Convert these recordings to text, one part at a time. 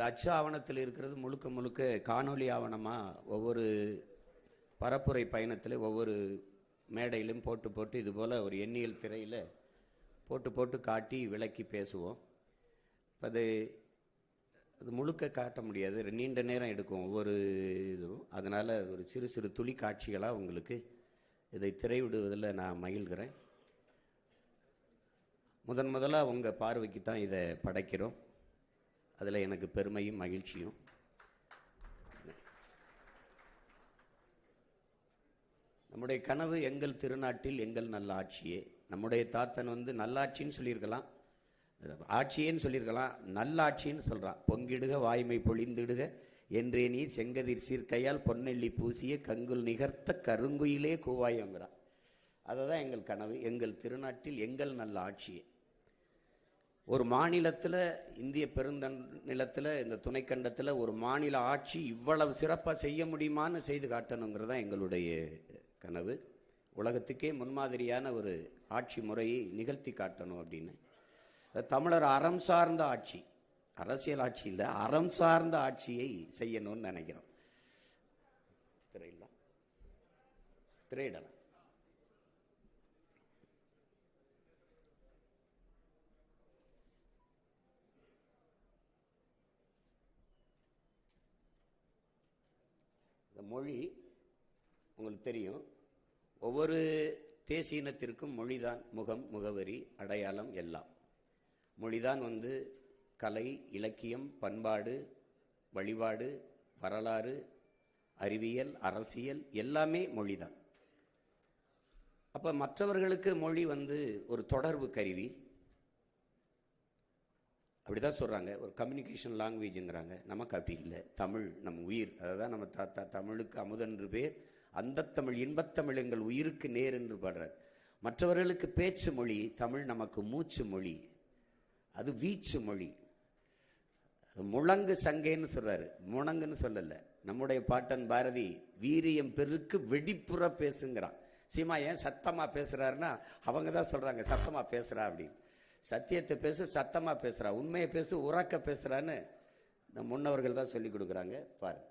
இந்த அச்சு ஆவணத்தில் இருக்கிறது முழுக்க முழுக்க காணொலி ஆவணமாக ஒவ்வொரு பரப்புரை பயணத்தில் ஒவ்வொரு மேடையிலும் போட்டு போட்டு இது போல் ஒரு எண்ணியல் திரையில் போட்டு போட்டு காட்டி விளக்கி பேசுவோம். அது அது முழுக்க காட்ட முடியாது, நீண்ட நேரம் எடுக்கும் ஒவ்வொரு இதுவும். அதனால் ஒரு சிறு சிறு துளி காட்சிகளாக உங்களுக்கு இதை திரையிடுவதில் நான் மகிழ்கிறேன். முதலாக உங்கள் பார்வைக்கு தான் இதை படைக்கிறோம். அதில் எனக்கு பெருமையும் மகிழ்ச்சியும். நம்முடைய கனவு எங்கள் திருநாட்டில் எங்கள் நல்ல ஆட்சியே. நம்முடைய தாத்தன் நல்லாட்சின்னு சொல்லியிருக்கலாம், ஆட்சியேன்னு சொல்லியிருக்கலாம், நல்லாட்சின்னு சொல்கிறான். பொங்கிடுக வாய்மை பொழிந்திடுக என்றே நீ செங்கதிர் சீர்க்கையால் பொன்னெல்லி பூசிய கங்குல் நிகர்த்த கருங்குயிலே கூவாயங்கிறான். அதை தான் எங்கள் கனவு, எங்கள் திருநாட்டில் எங்கள் நல்ல ஆட்சியே. ஒரு மாநிலத்தில், இந்திய பெருநிலத்தில், இந்த துணைக்கண்டத்தில் ஒரு மாநில ஆட்சி இவ்வளவு சிறப்பாக செய்ய முடியுமான்னு செய்து காட்டணுங்கிறது தான் எங்களுடைய கனவு. உலகத்துக்கே முன்மாதிரியான ஒரு ஆட்சி முறையை நிகழ்த்தி காட்டணும் அப்படின்னு. தமிழர் அறம் சார்ந்த ஆட்சி, அரசியல் ஆட்சி இல்லை, அறம் சார்ந்த ஆட்சியை செய்யணும்னு நினைக்கிறோம். திரையிடலாம். மொழி உங்களுக்கு தெரியும், ஒவ்வொரு தேசிய இனத்திற்கும் மொழிதான் முகம், முகவரி, அடையாளம் எல்லாம். மொழிதான் கலை, இலக்கியம், பண்பாடு, வழிபாடு, வரலாறு, அறிவியல், அரசியல் எல்லாமே மொழிதான். அப்போ மற்றவர்களுக்கு மொழி ஒரு தொடர்பு கருவி, அப்படிதான் சொல்கிறாங்க, ஒரு கம்யூனிகேஷன் லாங்குவேஜுங்கிறாங்க. நமக்கு அப்படி இல்லை. தமிழ் நம்ம உயிர். அதை தான் நம்ம தாத்தா தமிழுக்கு அமுதென்று பேர், அந்த தமிழ் இன்பத்தமிழ் எங்கள் உயிருக்கு நேர் என்று பாடுறார். மற்றவர்களுக்கு பேச்சு மொழி, தமிழ் நமக்கு மூச்சு மொழி, அது வீச்சு மொழி. முழங்கு சங்கைன்னு சொல்றாரு, முழங்குன்னு சொல்லலை. நம்முடைய பாட்டன் பாரதி வீரியம் பெருக்கு வெடிப்புற பேசுங்கிறான். சீமா ஏன் சத்தமா பேசுறாருன்னா அவங்க தான் சொல்றாங்க சத்தமா பேசுறா அப்படின்னு. சத்தியத்தை பேசு, சத்தமா பேசுறா, உண்மையை பேசு, உறக்க பேசுறான்னு நம் முன்னவர்கள் தான் சொல்லி கொடுக்குறாங்க. பாரு,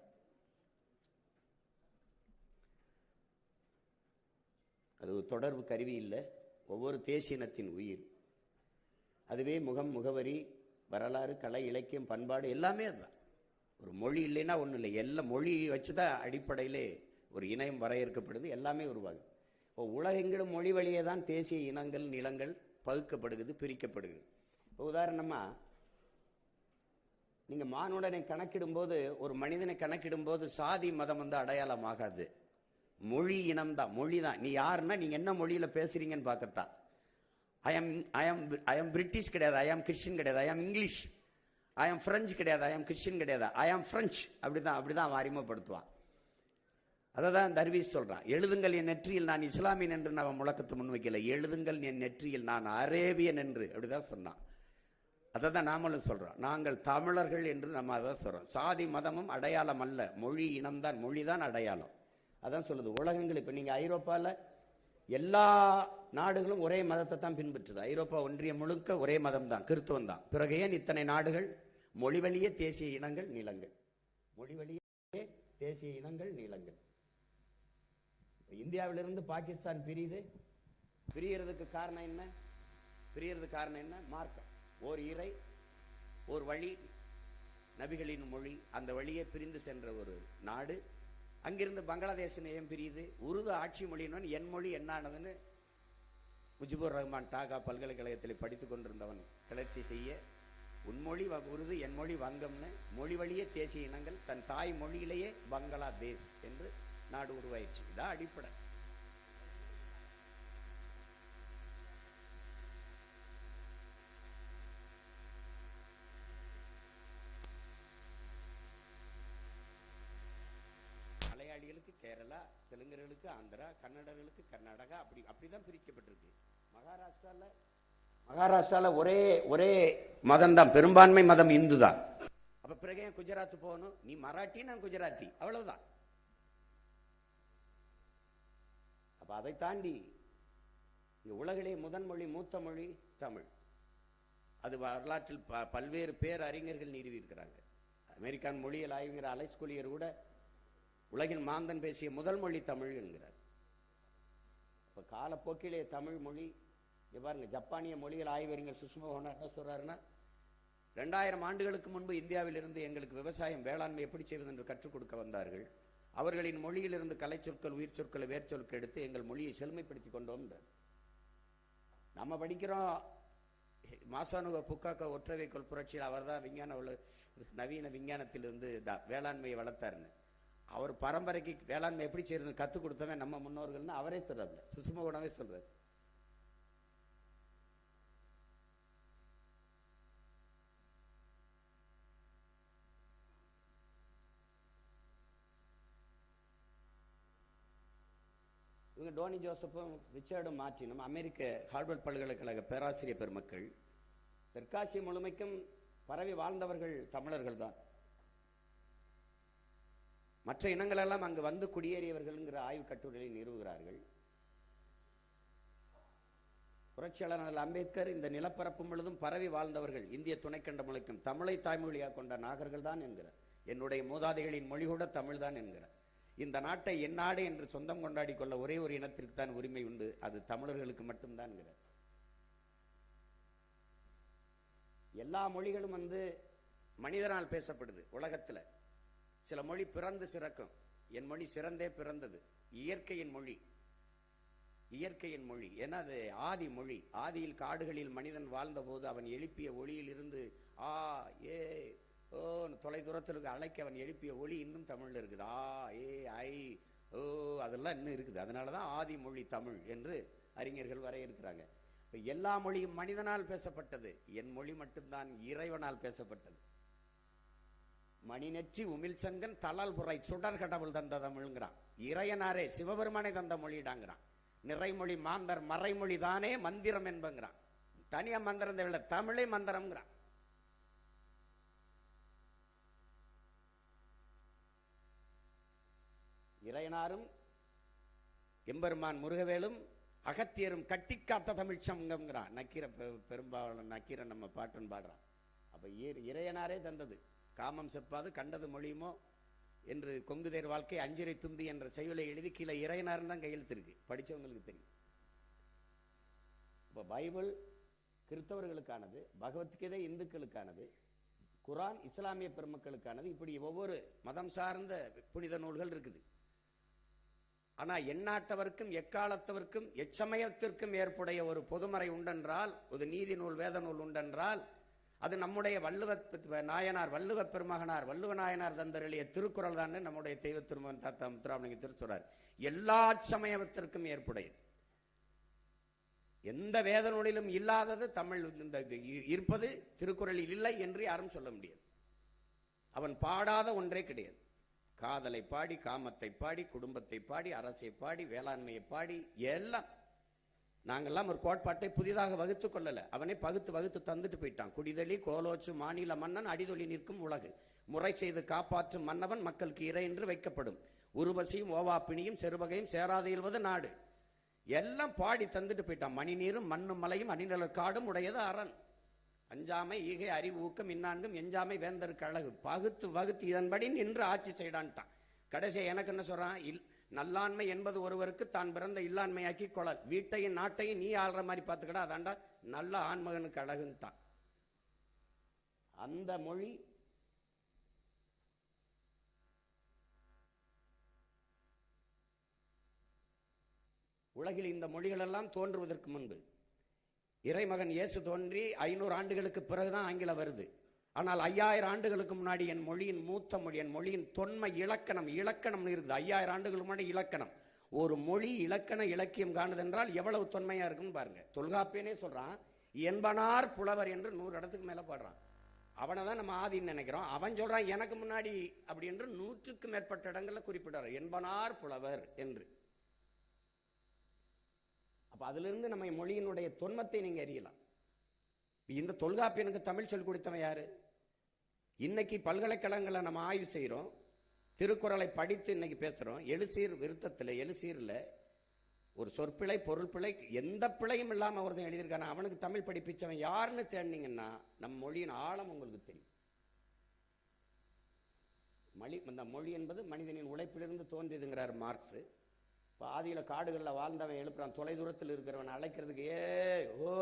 அது ஒரு தொடர்பு கருவி இல்லை, ஒவ்வொரு தேசியனத்தின் உயிர். அதுவே முகம், முகவரி, வரலாறு, கலை, இலக்கியம், பண்பாடு எல்லாமே அதுதான். ஒரு மொழி இல்லைன்னா ஒன்றும் இல்லை. எல்லா மொழி வச்சு தான் அடிப்படையிலே ஒரு இணையம் வரையறுக்கப்படுது, எல்லாமே உருவாகுது. இப்போ உலகெங்கிலும் மொழி வழியே தான் தேசிய இனங்கள், நிலங்கள் பகுக்கப்படுகிறது, பிரிக்கப்படுகிறது. இப்போ உதாரணமாக நீங்கள் மானுடனை கணக்கிடும்போது, ஒரு மனிதனை கணக்கிடும்போது சாதி மதம் அடையாளம் ஆகாது, மொழி இனம்தான், மொழி தான். நீ யாருன்னா நீங்கள் என்ன மொழியில் பேசுறீங்கன்னு பார்க்கத்தான். ஐ எம் பிரிட்டிஷ் கிடையாது, ஐ எம் கிறிஸ்டின் கிடையாது, I am English, I am French கிடையாது, ஐ எம் கிறிஸ்டின் கிடையாது, ஐ எம் பிரெஞ்சு. அப்படிதான் அவன் அறிமுகப்படுத்துவான். அதை தான் தர்வீஸ் சொல்றான். எழுதுங்கள் என் நெற்றியில் நான் இஸ்லாமியன் என்று நான் முழக்கத்தை முன்வைக்கல, எழுதுங்கள் என் நெற்றியில் நான் அரேபியன் என்று, அப்படிதான் சொன்னான். அதை தான் நாமளும் சொல்றோம், நாங்கள் தமிழர்கள் என்று நம்ம அதை சொல்றோம். சாதி மதமும் அடையாளம் அல்ல, மொழி இனம்தான், மொழி தான் அடையாளம். அதான் சொல்லுது உலகங்கள். இப்போ நீங்கள் ஐரோப்பாவில் எல்லா நாடுகளும் ஒரே மதத்தை தான் பின்பற்றுது. ஐரோப்பா ஒன்றியம் முழுக்க ஒரே மதம் தான், கிறிஸ்துவம் தான். பிறகு ஏன் இத்தனை நாடுகள்? மொழி வழியே தேசிய இனங்கள், நிலங்கள், மொழி வழியே தேசிய இனங்கள், நிலங்கள். இந்தியாவிலிருந்து பாகிஸ்தான் பிரியறதுக்கு காரணம் என்ன? பிரியறதுக்கு காரணம் என்ன? மார்க்கம். ஓர் இறை, ஒரு வழி, நபிகளின் மொழி, அந்த வழியே பிரிந்து சென்ற ஒரு நாடு. அங்கிருந்து பங்களாதேஷ் நேயம் பிரியுது. உருது ஆட்சி மொழின்னு என் மொழி என்னானதுன்னு முஜிபுர் ரஹ்மான் டாகா பல்கலைக்கழகத்தில் படித்துக் கொண்டிருந்தவன் கிளர்ச்சி செய்ய, உன்மொழி உருது, என் மொழி வங்கம்னு மொழி வழியே தேசிய இனங்கள், தன் தாய் மொழியிலேயே பங்களாதேஷ் என்று நாடு உருவாயிடுச்சு. இதான் அடிப்படை. மலையாளிகளுக்கு கேரளா, தெலுங்கர்களுக்கு ஆந்திரா, கன்னடர்களுக்கு கர்நாடகா, அப்படிதான் பிரிக்கப்பட்டிருக்கு. மகாராஷ்டிரால ஒரே மதம் தான், பெரும்பான்மை மதம் இந்து தான். அப்ப பிறகு ஏன் குஜராத் போகணும்? நீ மராட்டி, நான் குஜராத்தி, அவ்வளவுதான். அப்ப அதை தாண்டி உலகிலே முதன்மொழி, மூத்த மொழி தமிழ். அது வரலாற்றில் பல்வேறு பேர் அறிஞர்கள் நிறுவி இருக்கிறாங்க. அமெரிக்கான் மொழியில் ஆய்வுங்கிற அலைஸ் கொலியர் கூட உலகின் மாந்தன் பேசிய முதல் மொழி தமிழ் என்கிறார். இப்போ காலப்போக்கிலே தமிழ் மொழி பாருங்க, ஜப்பானிய மொழியில் ஆய்வறிஞர் சுஷ்மோகன் என்ன சொல்றாருன்னா, 2000 ஆண்டுகளுக்கு முன்பு இந்தியாவிலிருந்து எங்களுக்கு விவசாயம் வேளாண்மை எப்படி செய்வது என்று கற்றுக் கொடுக்க வந்தார்கள். அவர்களின் மொழியிலிருந்து கலை சொற்கள், உயிர் சொற்களை, வேர்ச்சொற்கள் எடுத்து எங்கள் மொழியை செழுமைப்படுத்தி கொண்டோம். நம்ம படிக்கிறோம் மாசானுக புக்காக்க ஒற்றைவைக்கோள் புரட்சியில் அவர் தான் நவீன விஞ்ஞானத்திலிருந்து வேளாண்மையை வளர்த்தாருன்னு. அவர் பரம்பரைக்கு வேளாண்மை எப்படி செய்யறது கற்றுக் கொடுத்தவன் நம்ம முன்னோர்கள்னு அவரே சொல்றாரு, சுஷ்மோகனவே சொல்றாரு. இவங்க டோனி ஜோசப்பும் ரிச்சர்டும் மார்ட்டினும் அமெரிக்க ஹார்வர்ட் பல்கலைக்கழக பேராசிரியர் பெருமக்கள். தெற்காசிய முழுமைக்கும் பரவி வாழ்ந்தவர்கள் தமிழர்கள் தான். மற்ற இனங்களெல்லாம் அங்கு வந்து குடியேறியவர்கள்ங்கிற ஆய்வு கட்டுரையை நிறுவுகிறார்கள். புரட்சியாளர் அம்பேத்கர் இந்த நிலப்பரப்பு முழுதும் பரவி வாழ்ந்தவர்கள் இந்திய துணைக்கண்ட முழுக்கும் தமிழை தாய்மொழியாக கொண்ட நாகர்கள் தான் என்கிறார். என்னுடைய மூதாதைகளின் மொழி கூட தமிழ் தான் என்கிறார். இந்த நாட்டை என் நாடு என்று சொந்தம் கொண்டாடி கொள்ள ஒரே ஒரு இனத்திற்கு தான் உரிமை உண்டு, அது தமிழர்களுக்கு மட்டும்தான். எல்லா மொழிகளும் மனிதனால் பேசப்படுது உலகத்தில். சில மொழி பிறந்து சிறக்கும், என் மொழி சிறந்தே பிறந்தது. இயற்கையின் மொழி, இயற்கையின் மொழி. ஏன்னா அது ஆதி மொழி. ஆதியில் காடுகளில் மனிதன் வாழ்ந்த போது அவன் எழுப்பிய ஒளியில் இருந்து ஆ ஏ ஓ தொலை தூரத்திற்கு அழைக்க அவன் எழுப்பிய ஒளி இன்னும் தமிழ்ல இருக்குது. ஆ ஏ ஐ ஓ அதெல்லாம் இன்னும் இருக்குது. அதனாலதான் ஆதி மொழி தமிழ் என்று அறிஞர்கள் வரையறுக்கிறாங்க. இப்ப எல்லா மொழியும் மனிதனால் பேசப்பட்டது, என் மொழி மட்டும்தான் இறைவனால் பேசப்பட்டது. மணிநெற்றி உமிழ் சங்கன் தலால் புரை சுடர் கடவுள் தந்த தமிழ்ங்கிறான். இறையனாரே சிவபெருமானை தந்த மொழிடாங்கிறான். நிறைமொழி மாந்தர் மறைமொழி தானே மந்திரம் என்பங்கிறான். தனியா மந்திரம் தேவையில்லை, தமிழே மந்திரம்ங்கிறான். இறையனாரும் எம்பெருமான் முருகவேலும் அகத்தியரும் கட்டிக்காத்த தமிழ் சங்கம்ங்கிறான். நக்கீர பெரும்பாலும் நக்கீரன் நம்ம பாட்டன் பாடுறான். அப்ப இறையனாரே தந்தது. காமம் செப்பாது கண்டது மொழியுமோ என்று கொங்குதேர் வாழ்க்கை அஞ்சிரை தும்பி என்ற செய்யுளை எழுதி கீழே இறையனார்னு தான் கையெழுத்து இருக்கு, படிச்சவங்களுக்கு தெரியும். இப்ப பைபிள் கிறிஸ்தவர்களுக்கானது, பகவத்கீதை இந்துக்களுக்கானது, குரான் இஸ்லாமிய பெருமக்களுக்கானது. இப்படி ஒவ்வொரு மதம் சார்ந்த புனித நூல்கள் இருக்குது. ஆனா எந்நாட்டவருக்கும் எக்காலத்தவருக்கும் எச்சமயத்திற்கும் ஏற்புடைய ஒரு பொதுமறை உண்டென்றால், ஒரு நீதி நூல் வேத நூல் உண்டென்றால், அது நம்முடைய நாயனார் வள்ளுவ பெருமகனார் வள்ளுவ நாயனார் தந்தருளிய திருக்குறள் தான். நம்முடைய தெய்வ திருமகன் தாத்தா முத்துராமலிங்க திருச்சுறார். எல்லா சமயத்திற்கும் ஏற்புடையது. எந்த வேத நூலிலும் இல்லாதது தமிழ் இருப்பது திருக்குறளில் இல்லை என்று யாரும் சொல்ல முடியாது. அவன் பாடாத ஒன்றே கிடையாது. காதலை பாடி, காமத்தை பாடி, குடும்பத்தை பாடி, அரசை பாடி, வேளாண்மையை பாடி, எல்லாம். நாங்கெல்லாம் ஒரு கோட்பாட்டை புதிதாக வகுத்து கொள்ளல, அவனை வகுத்து தந்துட்டு போயிட்டான். குடிதளி கோலோச்சு மாநில மன்னன் அடிதொலி நிற்கும் உலகு, முறை செய்து காப்பாற்றும் மன்னவன் மக்களுக்கு இறை என்று வைக்கப்படும், உருவசியும் ஓவாப்பிணியும் செருவகையும் சேராது இல்வது நாடு, எல்லாம் பாடி தந்துட்டு போயிட்டான். மணி நீரும் மண்ணும் மலையும் அணிநிலர் காடும் உடையது அரண், அஞ்சாமை ஈகை அறிவு ஊக்கம் இன்னான்கும் எஞ்சாமை வேந்தருக்கு அழகு, வகுத்து இதன்படி நின்று ஆட்சி செய்டான்ட்டான். கடைசியா எனக்கு என்ன சொல்றான், நல்லாண்மை என்பது ஒருவருக்கு தான் பிறந்த இல்லாண்மையாக்கி கொள்ளல், வீட்டையும் நாட்டையும் நீ ஆள்ற மாதிரி பார்த்துக்கடா, அதாண்டா நல்ல ஆண்மகனுக்கு அழகுன்ட்டான். அந்த மொழி உலகில் இந்த மொழிகள் எல்லாம் தோன்றுவதற்கு முன்பு இறைமகன் இயேசு தோன்றி 500 ஆண்டுகளுக்கு பிறகுதான் ஆங்கிலம் வருது. ஆனால் 5000 ஆண்டுகளுக்கு முன்னாடி என் மொழியின் மூத்த மொழி, என் மொழியின் தொன்மை இலக்கணம் இருக்குது. 5000 ஆண்டுகளுக்கு முன்னாடி இலக்கணம். ஒரு மொழி இலக்கண இலக்கியம் காணுதென்றால் எவ்வளவு தொன்மையா இருக்குன்னு பாருங்க. தொல்காப்பியனே சொல்றான், என்பனார் புலவர் என்று 100 இடத்துக்கு மேல பாடுறான். அவனை தான் நம்ம ஆதின்னு நினைக்கிறோம். அவன் சொல்றான் எனக்கு முன்னாடி அப்படி என்று 100க்கு மேற்பட்ட இடங்கள்ல குறிப்பிடுறார் என்பனார் புலவர் என்று. அப்ப அதிலிருந்து நம்ம மொழியினுடைய தொன்மத்தை நீங்க அறியலாம். இந்த தொல்காப்பியனுக்கு தமிழ் சொல்லிக் கொடுத்தவன் யாரு? இன்னைக்கு பல்கலைக்கழகங்களை நம்ம ஆய்வு செய்யறோம், திருக்குறளை படித்து இன்னைக்கு பேசுறோம். எழுசீர்ல ஒரு சொற்பிழை பொருள் பிழை எந்த பிழையும் இல்லாம ஒருத்தன் எழுதியிருக்கான, அவனுக்கு தமிழ் படிப்பிச்சவன் யாருன்னு தேடினீங்கன்னா நம் மொழியின் ஆழம் உங்களுக்கு தெரியும். இந்த மொழி என்பது மனிதனின் உழைப்பிலிருந்து தோன்றியதுங்கிறார் மார்க்ஸ். இப்போ ஆதியில் காடுகளில் வாழ்ந்தவன் எழுப்புறான், தொலைதூரத்தில் இருக்கிறவன் அழைக்கிறதுக்கு ஓ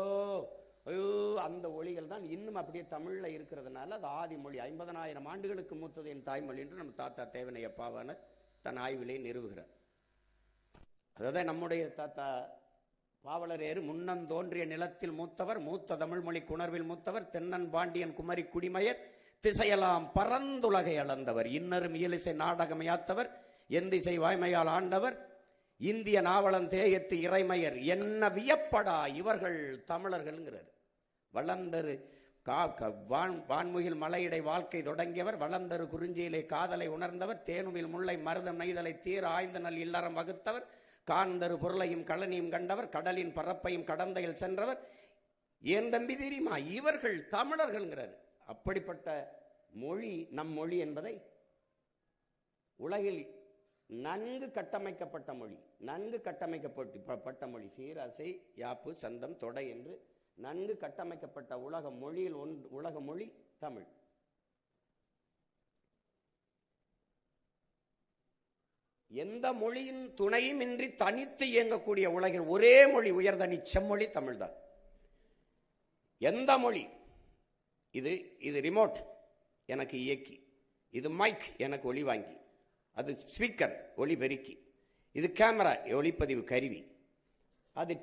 ஐயோ அந்த ஒளிகள் தான் இன்னும் அப்படியே தமிழில் இருக்கிறதுனால அது ஆதி மொழி. 50,000 ஆண்டுகளுக்கு மூத்தது என் தாய்மொழி என்று நம்ம தாத்தா தேவனைய பாவான தன் ஆய்விலே நிறுவுகிறார். அதான் நம்முடைய தாத்தா பாவலரேறு முன்னந்தோன்றிய நிலத்தில் மூத்தவர், மூத்த தமிழ் மொழி குணர்வில் மூத்தவர், தென்னன் பாண்டியன் குமரி குடிமயர், திசையெல்லாம் பரந்துலகை அளந்தவர், இன்னரும் இயலிசை நாடகம் யாத்தவர், எந்திசை வாய்மையால் ஆண்டவர், இந்திய நாவலன் தேயத்து இறைமையர், என்ன வியப்படா இவர்கள் தமிழர்கள்ங்கிறார். வளர்ந்தரு வான்முகில் மலையிடை வாழ்க்கை தொடங்கியவர், வளர்ந்தரு குறிஞ்சியிலே காதலை உணர்ந்தவர், தேனுமில் முல்லை மருதம் நெய்தலை தீர ஆய்ந்த நல் இல்லறம் வகுத்தவர், காண்தரு பொருளையும் கழனியும் கண்டவர், கடலின் பரப்பையும் கடந்தையில் சென்றவர், ஏன் தம்பி தெரியுமா இவர்கள் தமிழர்கள்ங்கிறார். அப்படிப்பட்ட மொழி நம் மொழி என்பதை உலகில் நன்கு கட்டமைக்கப்பட்ட மொழி, நன்கு கட்டமைக்கப்பட்ட மொழி, சீராசை யாப்பு சந்தம் தொடை என்று நன்கு கட்டமைக்கப்பட்ட உலக மொழியில் உலக மொழி தமிழ். எந்த மொழியின் துணையும் இன்றி தனித்து இயங்கக்கூடிய உலகில் ஒரே மொழி உயர்தனி செம்மொழி தமிழ்தான். எந்த மொழி, இது ரிமோட் எனக்கு இயக்கி, இது மைக் எனக்கு ஒளி வாங்கி, அது ஸ்பீக்கர் ஒளி பெருக்கி, இது கேமரா ஒளிப்பதிவு கருவி, அது